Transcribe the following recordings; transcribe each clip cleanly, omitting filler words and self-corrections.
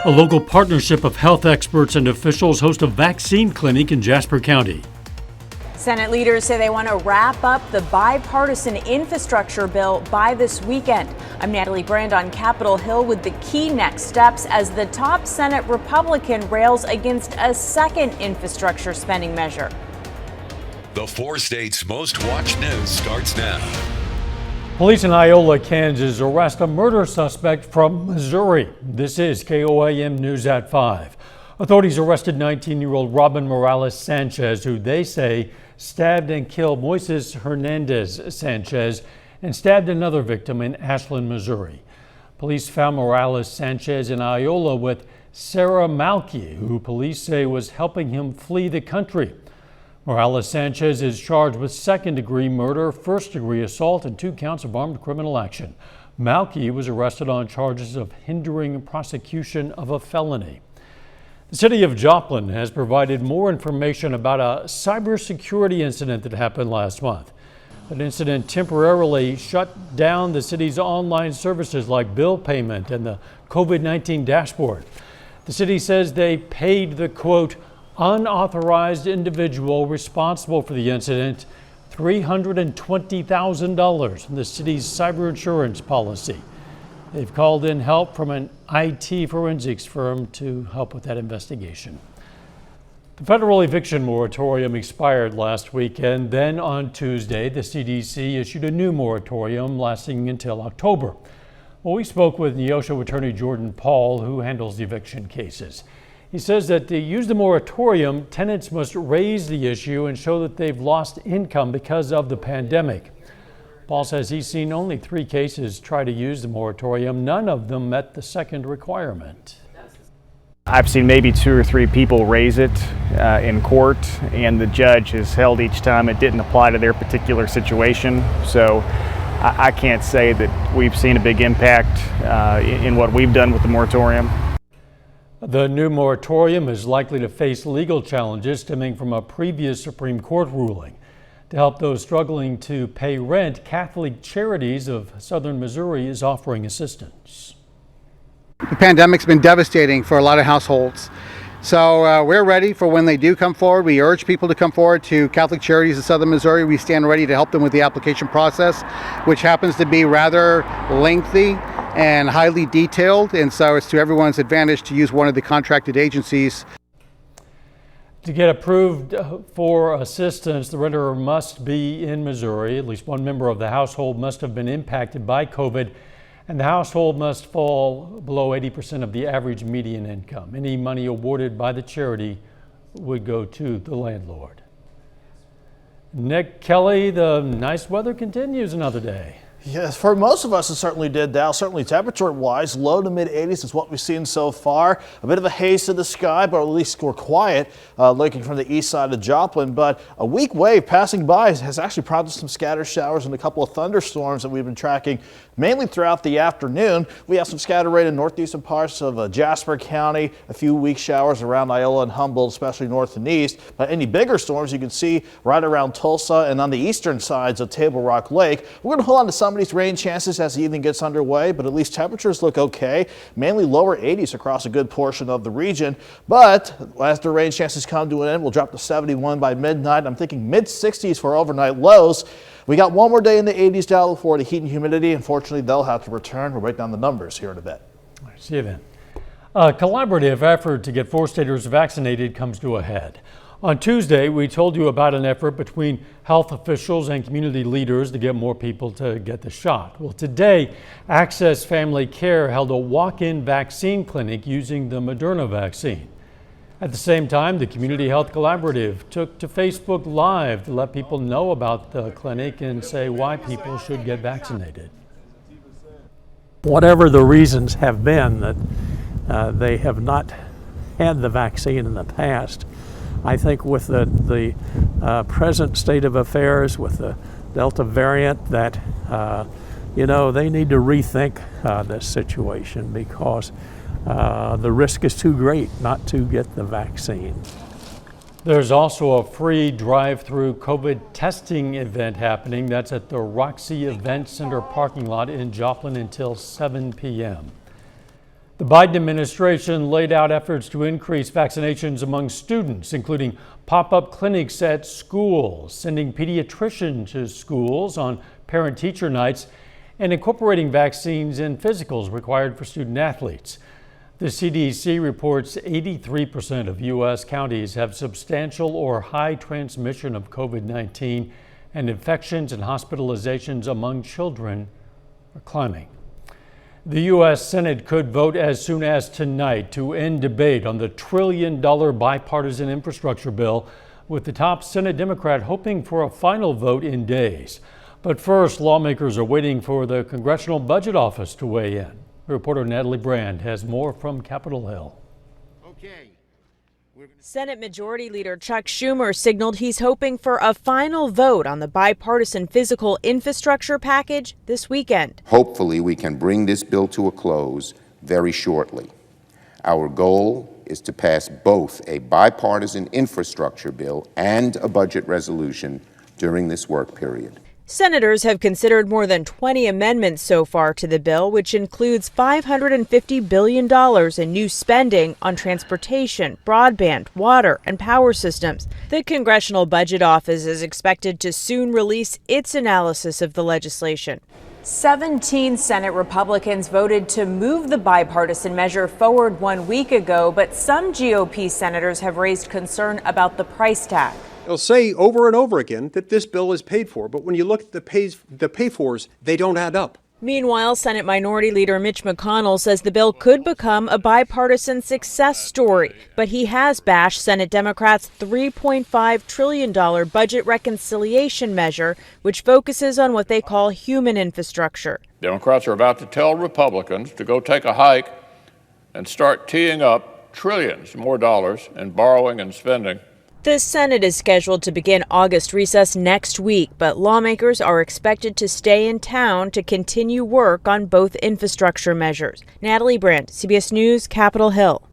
A local partnership of health experts and officials host a vaccine clinic in Jasper County. Senate leaders say they want to wrap up the bipartisan infrastructure bill by this weekend. I'm Natalie Brand on Capitol Hill with the key next steps as the top Senate Republican rails against a second infrastructure spending measure. The 4 states' most watched news starts now. Police in Iola, Kansas arrest a murder suspect from Missouri. This is KOAM News at 5. Authorities arrested 19-year-old Robin Morales Sanchez, who they say stabbed and killed Moises Hernandez Sanchez and stabbed another victim in Ashland, Missouri. Police found Morales Sanchez in Iola with Sarah Malky, who police say was helping him flee the country. Morales Sanchez is charged with second-degree murder, first-degree assault, and 2 counts of armed criminal action. Malky was arrested on charges of hindering prosecution of a felony. The city of Joplin has provided more information about a cybersecurity incident that happened last month. That incident temporarily shut down the city's online services like bill payment and the COVID-19 dashboard. The city says they paid the, quote, unauthorized individual responsible for the incident $320,000 from the city's cyber insurance policy. They've called in help from an IT forensics firm to help with that investigation. The federal eviction moratorium expired last weekend. Then on Tuesday, the CDC issued a new moratorium lasting until October. Well, we spoke with Neosho attorney Jordan Paul, who handles the eviction cases. He says that to use the moratorium, tenants must raise the issue and show that they've lost income because of the pandemic. Paul says he's seen only 3 cases try to use the moratorium. None of them met the second requirement. I've seen maybe 2 or 3 people raise it in court, and the judge has held each time it didn't apply to their particular situation. So I can't say that we've seen a big impact in what we've done with the moratorium. The new moratorium is likely to face legal challenges stemming from a previous Supreme Court ruling. To help those struggling to pay rent, Catholic Charities of Southern Missouri is offering assistance. The pandemic's been devastating for a lot of households. So we're ready for when they do come forward. We urge people to come forward to Catholic Charities of Southern Missouri. We stand ready to help them with the application process, which happens to be rather lengthy and highly detailed, and so it's to everyone's advantage to use one of the contracted agencies. To get approved for assistance, the renter must be in Missouri. At least one member of the household must have been impacted by COVID, and the household must fall below 80% of the average median income. Any money awarded by the charity would go to the landlord. Nick Kelly, the nice weather continues another day. Yes, for most of us it certainly did, Dal. Certainly temperature-wise, low to mid-80s is what we've seen so far. A bit of a haze to the sky, but at least we're quiet looking from the east side of Joplin. But a weak wave passing by has actually prompted some scattered showers and a couple of thunderstorms that we've been tracking mainly throughout the afternoon. We have some scattered rain in northeastern parts of Jasper County, a few weak showers around Iola and Humboldt, especially north and east. But any bigger storms you can see right around Tulsa and on the eastern sides of Table Rock Lake. We're going to hold on to some of these rain chances as the evening gets underway, but at least temperatures look okay. Mainly lower 80s across a good portion of the region. But as the rain chances come to an end, we'll drop to 71 by midnight. I'm thinking mid-60s for overnight lows. We got one more day in the 80s down for the heat and humidity. Unfortunately, they'll have to return. We'll write down the numbers here in a bit. See you then. A collaborative effort to get 4-staters vaccinated comes to a head. On Tuesday, we told you about an effort between health officials and community leaders to get more people to get the shot. Well, today, Access Family Care held a walk-in vaccine clinic using the Moderna vaccine. At the same time, the Community Health Collaborative took to Facebook Live to let people know about the clinic and say why people should get vaccinated. Whatever the reasons have been that they have not had the vaccine in the past, I think with the present state of affairs with the Delta variant that, they need to rethink this situation because the risk is too great not to get the vaccine. There's also a free drive-through COVID testing event happening. That's at the Roxy Event Center parking lot in Joplin until 7 p.m. The Biden administration laid out efforts to increase vaccinations among students, including pop-up clinics at schools, sending pediatricians to schools on parent-teacher nights, and incorporating vaccines in physicals required for student athletes. The CDC reports 83% of U.S. counties have substantial or high transmission of COVID-19, and infections and hospitalizations among children are climbing. The U.S. Senate could vote as soon as tonight to end debate on the trillion-dollar bipartisan infrastructure bill, with the top Senate Democrat hoping for a final vote in days. But first, lawmakers are waiting for the Congressional Budget Office to weigh in. Reporter Natalie Brand has more from Capitol Hill. Senate Majority Leader Chuck Schumer signaled he's hoping for a final vote on the bipartisan physical infrastructure package this weekend. Hopefully, we can bring this bill to a close very shortly. Our goal is to pass both a bipartisan infrastructure bill and a budget resolution during this work period. Senators have considered more than 20 amendments so far to the bill, which includes $550 billion in new spending on transportation, broadband, water, and power systems. The Congressional Budget Office is expected to soon release its analysis of the legislation. 17 Senate Republicans voted to move the bipartisan measure forward 1 week ago, but some GOP senators have raised concern about the price tag. They'll say over and over again that this bill is paid for, but when you look at the pay-fors, they don't add up. Meanwhile, Senate Minority Leader Mitch McConnell says the bill could become a bipartisan success story, but he has bashed Senate Democrats' $3.5 trillion budget reconciliation measure, which focuses on what they call human infrastructure. Democrats are about to tell Republicans to go take a hike and start teeing up trillions more dollars in borrowing and spending. The Senate is scheduled to begin August recess next week, but lawmakers are expected to stay in town to continue work on both infrastructure measures. Natalie Brandt, CBS News, Capitol Hill.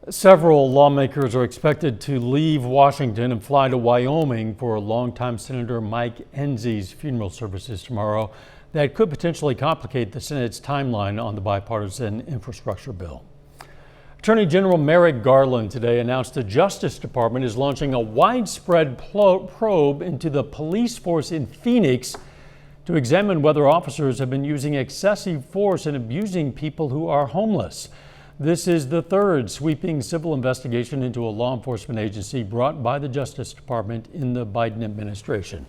Several lawmakers are expected to leave Washington and fly to Wyoming for longtime Senator Mike Enzie's funeral services tomorrow. That could potentially complicate the Senate's timeline on the bipartisan infrastructure bill. Attorney General Merrick Garland today announced the Justice Department is launching a widespread probe into the police force in Phoenix to examine whether officers have been using excessive force and abusing people who are homeless. This is the third sweeping civil investigation into a law enforcement agency brought by the Justice Department in the Biden administration.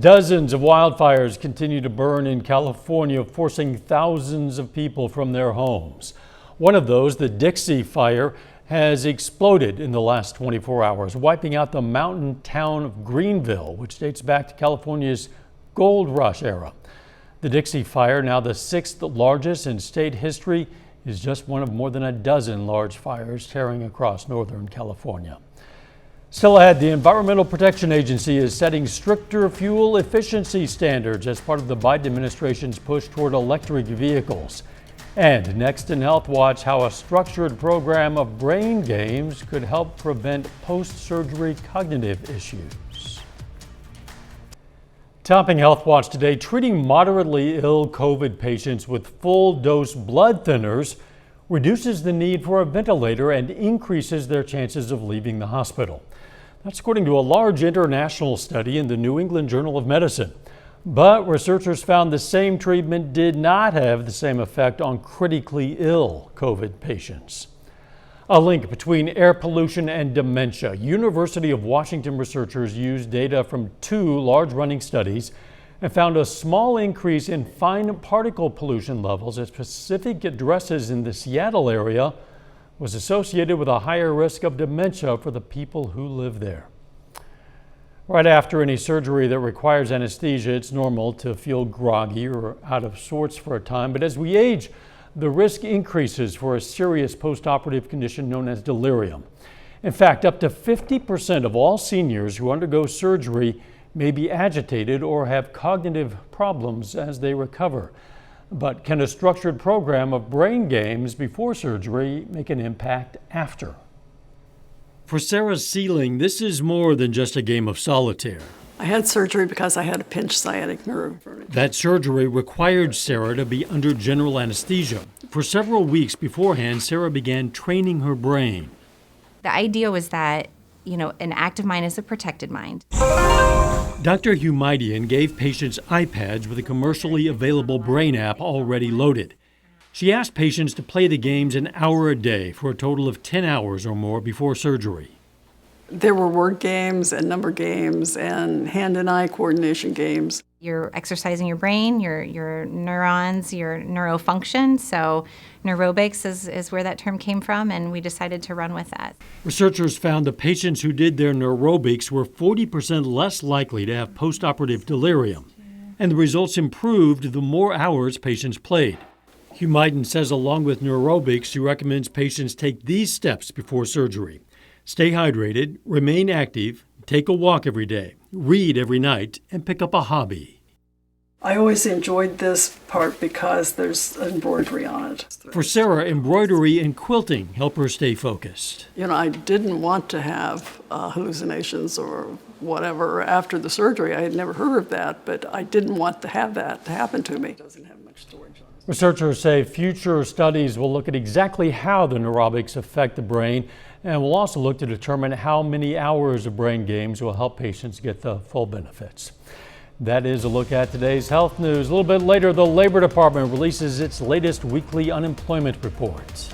Dozens of wildfires continue to burn in California, forcing thousands of people from their homes. One of those, the Dixie Fire, has exploded in the last 24 hours, wiping out the mountain town of Greenville, which dates back to California's gold rush era. The Dixie Fire, now the sixth largest in state history, is just one of more than a dozen large fires tearing across Northern California. Still ahead, the Environmental Protection Agency is setting stricter fuel efficiency standards as part of the Biden administration's push toward electric vehicles. And next in Health Watch, how a structured program of brain games could help prevent post-surgery cognitive issues. Topping Health Watch today, treating moderately ill COVID patients with full-dose blood thinners reduces the need for a ventilator and increases their chances of leaving the hospital. That's according to a large international study in the New England Journal of Medicine. But researchers found the same treatment did not have the same effect on critically ill COVID patients. A link between air pollution and dementia. University of Washington researchers used data from 2 large running studies and found a small increase in fine particle pollution levels at specific addresses in the Seattle area was associated with a higher risk of dementia for the people who live there. Right after any surgery that requires anesthesia, it's normal to feel groggy or out of sorts for a time. But as we age, the risk increases for a serious postoperative condition known as delirium. In fact, up to 50% of all seniors who undergo surgery may be agitated or have cognitive problems as they recover. But can a structured program of brain games before surgery make an impact after? For Sarah Sealing, this is more than just a game of solitaire. I had surgery because I had a pinched sciatic nerve. That surgery required Sarah to be under general anesthesia. For several weeks beforehand, Sarah began training her brain. The idea was that, an active mind is a protected mind. Dr. Humaydian gave patients iPads with a commercially available brain app already loaded. She asked patients to play the games an hour a day for a total of 10 hours or more before surgery. There were word games and number games and hand and eye coordination games. You're exercising your brain, your neurons, your neurofunction. So neurobics is where that term came from, and we decided to run with that. Researchers found the patients who did their neurobics were 40% less likely to have postoperative delirium, and the results improved the more hours patients played. Humaydian says along with neurobics, she recommends patients take these steps before surgery. Stay hydrated, remain active, take a walk every day, read every night, and pick up a hobby. I always enjoyed this part because there's embroidery on it. For Sarah, embroidery and quilting help her stay focused. I didn't want to have hallucinations or whatever after the surgery. I had never heard of that, but I didn't want to have that to happen to me. It doesn't have much storage on it. Researchers say future studies will look at exactly how the neurobics affect the brain, and will also look to determine how many hours of brain games will help patients get the full benefits. That is a look at today's health news. A little bit later, the Labor Department releases its latest weekly unemployment report.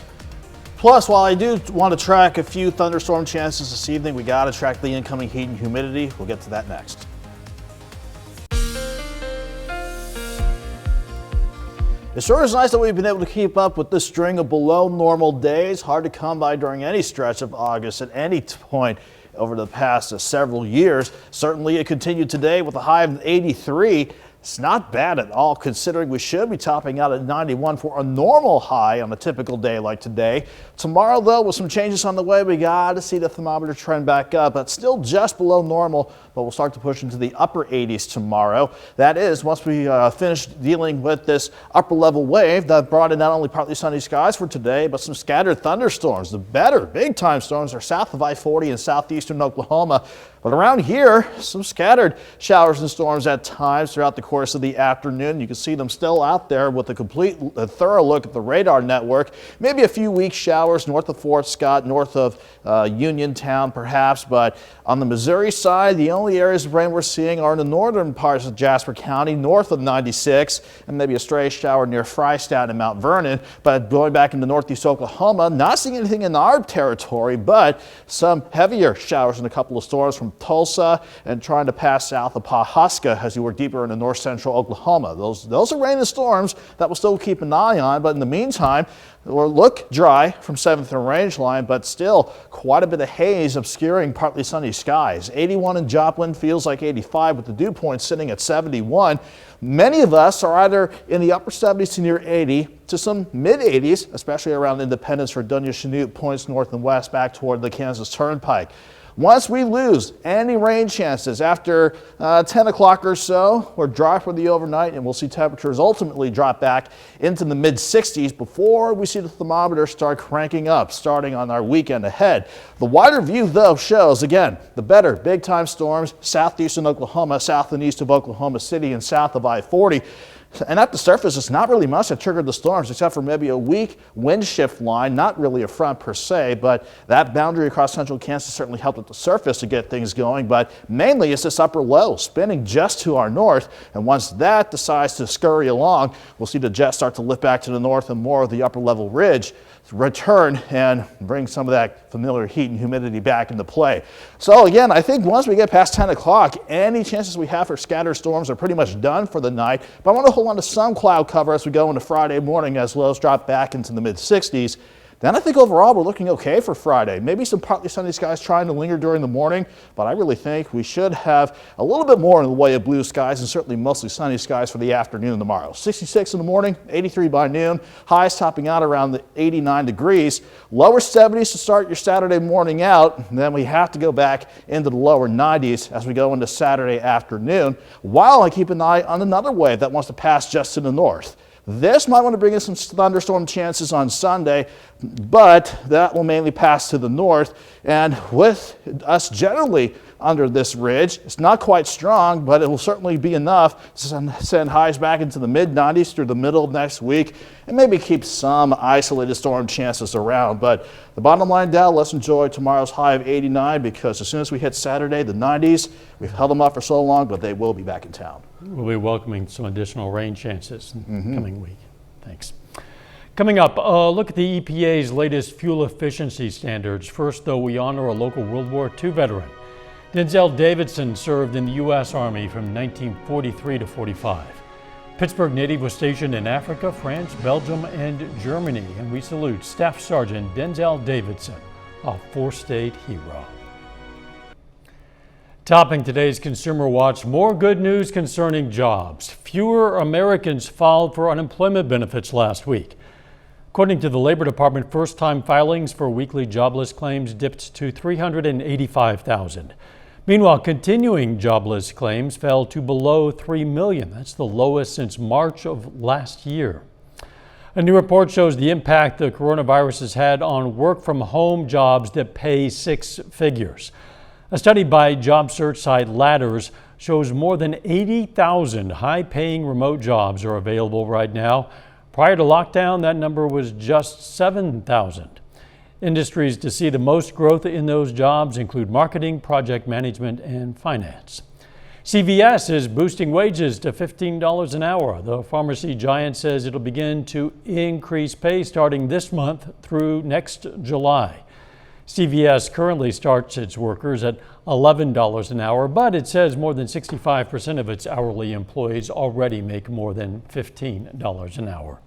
Plus, while I do want to track a few thunderstorm chances this evening, we got to track the incoming heat and humidity. We'll get to that next. It sure is nice that we've been able to keep up with this string of below normal days. Hard to come by during any stretch of August at any point over the past several years. Certainly it continued today with a high of 83. It's not bad at all, considering we should be topping out at 91 for a normal high on a typical day like today. Tomorrow, though, with some changes on the way, we got to see the thermometer trend back up, but still just below normal. But we'll start to push into the upper 80s tomorrow. That is, once we finish dealing with this upper level wave that brought in not only partly sunny skies for today, but some scattered thunderstorms. The better big time storms are south of I-40 in southeastern Oklahoma. But around here, some scattered showers and storms at times throughout the course of the afternoon. You can see them still out there with a thorough look at the radar network. Maybe a few weak showers north of Fort Scott, north of Uniontown perhaps. But on the Missouri side, the only areas of rain we're seeing are in the northern parts of Jasper County, north of 96, and maybe a stray shower near Frystadt and Mount Vernon. But going back into northeast Oklahoma, not seeing anything in our territory, but some heavier showers and a couple of storms from Tulsa and trying to pass south of Pawhuska as you work deeper into north central Oklahoma. Those are rain and storms that we'll still keep an eye on, but in the meantime, we'll look dry from 7th and range line, but still quite a bit of haze obscuring partly sunny skies. 81 in Joplin, feels like 85 with the dew point sitting at 71. Many of us are either in the upper 70s to near 80 to some mid 80s, especially around Independence, Fredonia, Chanute, points north and west back toward the Kansas Turnpike. Once we lose any rain chances after 10 o'clock or so, we're dry for the overnight, and we'll see temperatures ultimately drop back into the mid 60s before we see the thermometer start cranking up starting on our weekend ahead. The wider view, though, shows again the better big time storms southeastern Oklahoma, south and east of Oklahoma City, and south of I-40. And at the surface, it's not really much that triggered the storms except for maybe a weak wind shift line, not really a front per se, but that boundary across central Kansas certainly helped at the surface to get things going. But mainly it's this upper low spinning just to our north. And once that decides to scurry along, we'll see the jets start to lift back to the north and more of the upper level ridge return and bring some of that familiar heat and humidity back into play. So again, I think once we get past 10 o'clock, any chances we have for scattered storms are pretty much done for the night. But I want to hold on to some cloud cover as we go into Friday morning as lows drop back into the mid 60s. Then I think overall we're looking okay for Friday. Maybe some partly sunny skies trying to linger during the morning, but I really think we should have a little bit more in the way of blue skies and certainly mostly sunny skies for the afternoon tomorrow. 66 in the morning, 83 by noon, highs topping out around the 89 degrees. Lower 70s to start your Saturday morning out, and then we have to go back into the lower 90s as we go into Saturday afternoon, while I keep an eye on another wave that wants to pass just to the north. This might want to bring in some thunderstorm chances on Sunday, but that will mainly pass to the north. And with us generally under this ridge. It's not quite strong, but it will certainly be enough to send highs back into the mid-90s through the middle of next week and maybe keep some isolated storm chances around. But the bottom line, Dow, let's enjoy tomorrow's high of 89 because as soon as we hit Saturday, the 90s, we've held them up for so long, but they will be back in town. We'll be welcoming some additional rain chances in the coming week. Thanks. Coming up, look at the EPA's latest fuel efficiency standards. First, though, we honor a local World War II veteran. Denzel Davidson served in the U.S. Army from 1943 to 45. Pittsburgh native was stationed in Africa, France, Belgium, and Germany. And we salute Staff Sergeant Denzel Davidson, a four-state hero. Topping today's Consumer Watch, more good news concerning jobs. Fewer Americans filed for unemployment benefits last week. According to the Labor Department, first-time filings for weekly jobless claims dipped to 385,000. Meanwhile, continuing jobless claims fell to below 3 million. That's the lowest since March of last year. A new report shows the impact the coronavirus has had on work-from-home jobs that pay six figures. A study by job search site Ladders shows more than 80,000 high-paying remote jobs are available right now. Prior to lockdown, that number was just 7,000. Industries to see the most growth in those jobs include marketing, project management, and finance. CVS is boosting wages to $15 an hour. The pharmacy giant says it'll begin to increase pay starting this month through next July. CVS currently starts its workers at $11 an hour, but it says more than 65% of its hourly employees already make more than $15 an hour.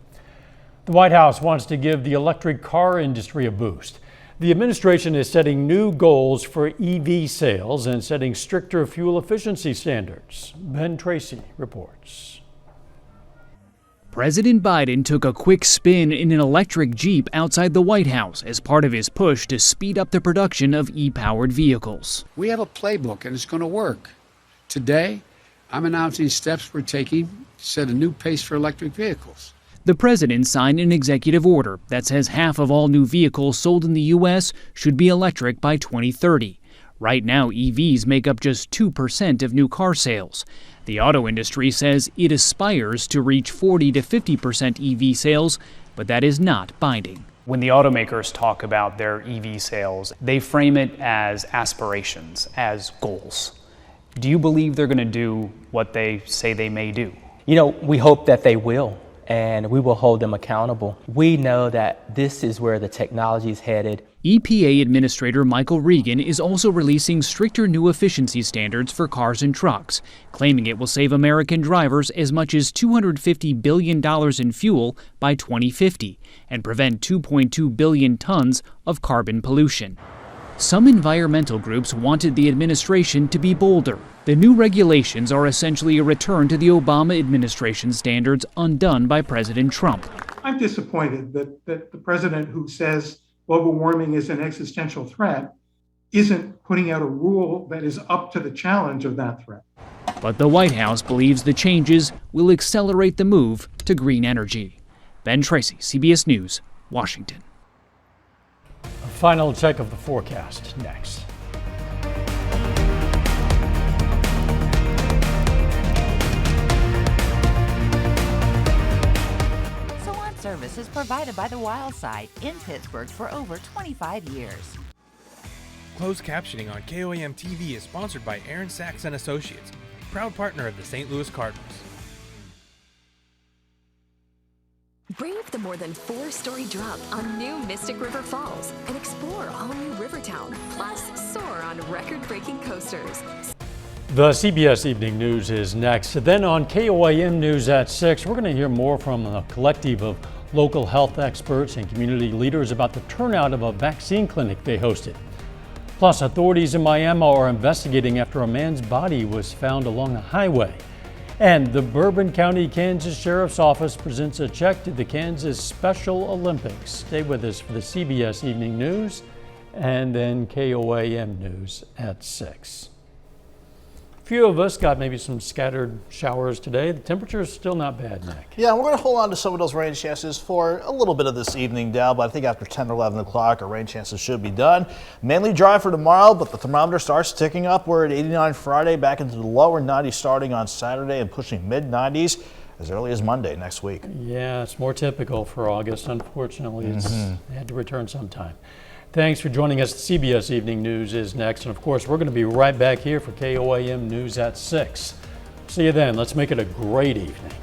The White House wants to give the electric car industry a boost. The administration is setting new goals for EV sales and setting stricter fuel efficiency standards. Ben Tracy reports. President Biden took a quick spin in an electric Jeep outside the White House as part of his push to speed up the production of e-powered vehicles. We have a playbook and it's going to work. Today, I'm announcing steps we're taking to set a new pace for electric vehicles. The president signed an executive order that says half of all new vehicles sold in the U.S. should be electric by 2030. Right now, EVs make up just 2% of new car sales. The auto industry says it aspires to reach 40 to 50% EV sales, but that is not binding. When the automakers talk about their EV sales, they frame it as aspirations, as goals. Do you believe they're going to do what they say they may do? You know, we hope that they will, and we will hold them accountable. We know that this is where the technology is headed. EPA Administrator Michael Regan is also releasing stricter new efficiency standards for cars and trucks, claiming it will save American drivers as much as $250 billion in fuel by 2050 and prevent 2.2 billion tons of carbon pollution. Some environmental groups wanted the administration to be bolder. The new regulations are essentially a return to the Obama administration standards undone by President Trump. I'm disappointed that the president who says global warming is an existential threat isn't putting out a rule that is up to the challenge of that threat. But the White House believes the changes will accelerate the move to green energy. Ben Tracy, CBS News, Washington. A final check of the forecast next. Service is provided by the Wild Side in Pittsburgh for over 25 years. Closed captioning on KOAM TV is sponsored by Aaron Sachs & Associates, proud partner of the St. Louis Cardinals. Brave the more than 4-story drop on new Mystic River Falls and explore all new Rivertown, plus soar on record-breaking coasters. The CBS Evening News is next. Then on KOAM News at 6, we're going to hear more from a collective of local health experts and community leaders about the turnout of a vaccine clinic they hosted. Plus, authorities in Miami are investigating after a man's body was found along a highway. And the Bourbon County, Kansas Sheriff's Office presents a check to the Kansas Special Olympics. Stay with us for the CBS Evening News and then KOAM News at 6. few of us got maybe some scattered showers today. The temperature is still not bad, Nick. Yeah, we're going to hold on to some of those rain chances for a little bit of this evening, Dal, but I think after 10 or 11 o'clock, our rain chances should be done. Mainly dry for tomorrow, but the thermometer starts ticking up. We're at 89 Friday, back into the lower 90s starting on Saturday and pushing mid-90s as early as Monday next week. Yeah, it's more typical for August. Unfortunately, it had to return sometime. Thanks for joining us. The CBS Evening News is next. And of course, we're going to be right back here for KOAM News at 6. See you then. Let's make it a great evening.